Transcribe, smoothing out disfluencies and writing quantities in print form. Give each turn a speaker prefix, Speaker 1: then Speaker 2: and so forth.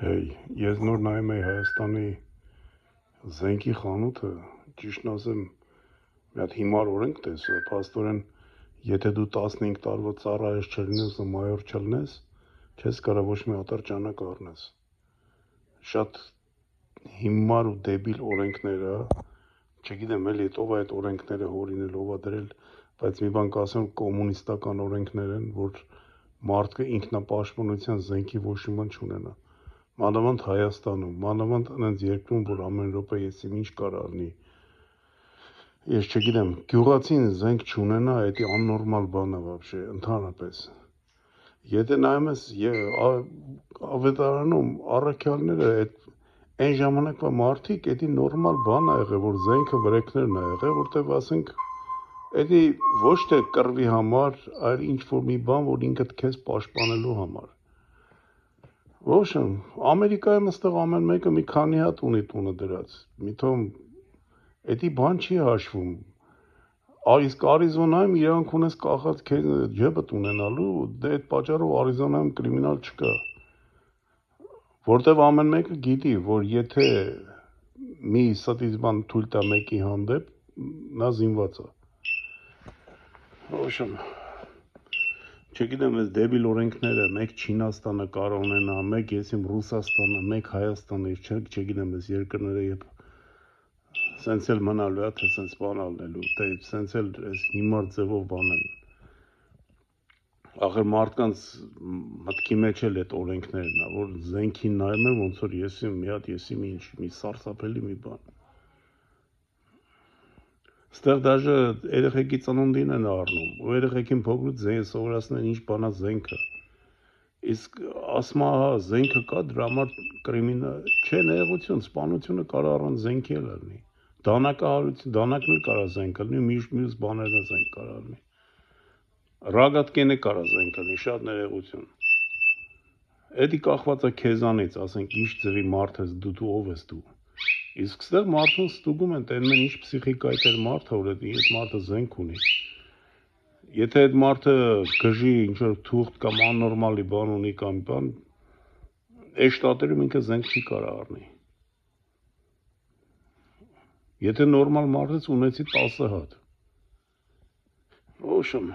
Speaker 1: Hey, ես նոր նայում էի Հայաստանի զենքի խանութը, ճիշտն ասեմ, մի հատ հիմար օրենք տեսա, փաստորեն, եթե դու 15 տարվա ծառայես չլինես ու մայոր չլինես, չես կարող ոչ մի ատրճանակ առնես։ Շատ հիմար ու դեբիլ օրենքներ է, չգիտեմ էլի ով է այդ օրենքները հորինել, ով է դրել, բայց մի բան կասեմ, կոմունիստական օրենքներ են, որ մարդը ինքնապաշտպանության զենքի ոչ մի բան չունենա։ Մանավանդ Հայաստանում, մանավանդ այնց երկրում, որ ամեն րոպե եսիմ ինչ կար առնի։ Ես չգիտեմ, գյուղացին զենք չունենա, դա աննորմալ բան է вообще, ընդհանրապես։ Եթե նայում ես ավետարանում առաքյալները, այն ժամանակվա մարդիկ, դա նորմալ բան է եղել, որ զենքը վրեքներն է եղել, որտեղ ասենք, դա ոչ թե կռվի համար, այլ ինչ որ մի բան, որ ինքդ քեզ պաշտպանելու համար։ Ոչմ, Ամերիկայում այստեղ ամեն մեկը մի քանի հատ ունի տունը դրած, միթոմ դա բան չի հաշվում, իսկ Արիզոնայում իրանք ունես կախած քեզ ջեբդ ունենալու, դե այդ պատճառով Արիզոնայում կրիմինալ չկա, որտեվ ամեն մեկը գիտի, որ եթե մի ստից բան թույլ տա մեկի հանդեպ, նա զինված է, ոչմ, չգիտեմ, այս դեբիլ օրենքները, մեկ Չինաստանը կարող ունենա, մեկ եսիմ Ռուսաստանը, մեկ Հայաստանը, չգիտեմ, այս երկրները երբ սենց էլ մնալու է, թե սենց բան ալնելու, թե սենց էլ այս հիմար ձևով բան են։ Ախր մարդկանց մտքի մեջ էլ այդ օրենքներն է, որ զենքին նայում եմ, ոնց որ եսիմ ինչ, մի սարսափելի մի բան։ Ստեղ դաժե երեխեքի ծնունդին են առնում, ու երեխեքին փոքրուց սովորացնեն ինչ բան է զենքը։ Իսկ ասма զենքը կա, դրա համար կրիմինալ չէ, նեղություն, սպանությունը կարող առանց զենքի էլ լինի։ Դանակն էլ կարող զենք լինի, մյուս բաներն զենք կարող լինի։ Ռագատկենը կարող զենք լինի, շատ նեղություն։ Դա կախված է քեզանից, ասենք ինչ ձևի մարդ ես դու ով ես դու։ Իսկ ստեղ մարդուն ստուգում են, տենում են ինչ պսիխիկայիտ է մարդը, որ այդ մարդը զենք ունի։ Եթե այդ մարդը գժի ինչ-որ թուղթ կամ աննորմալի բան ունի կամ բան, այս շտատերում ինքը զենք չի կարող առնի։ Եթե նորմալ մարդ ես ունեցի 10 հատ։ Ոչմ։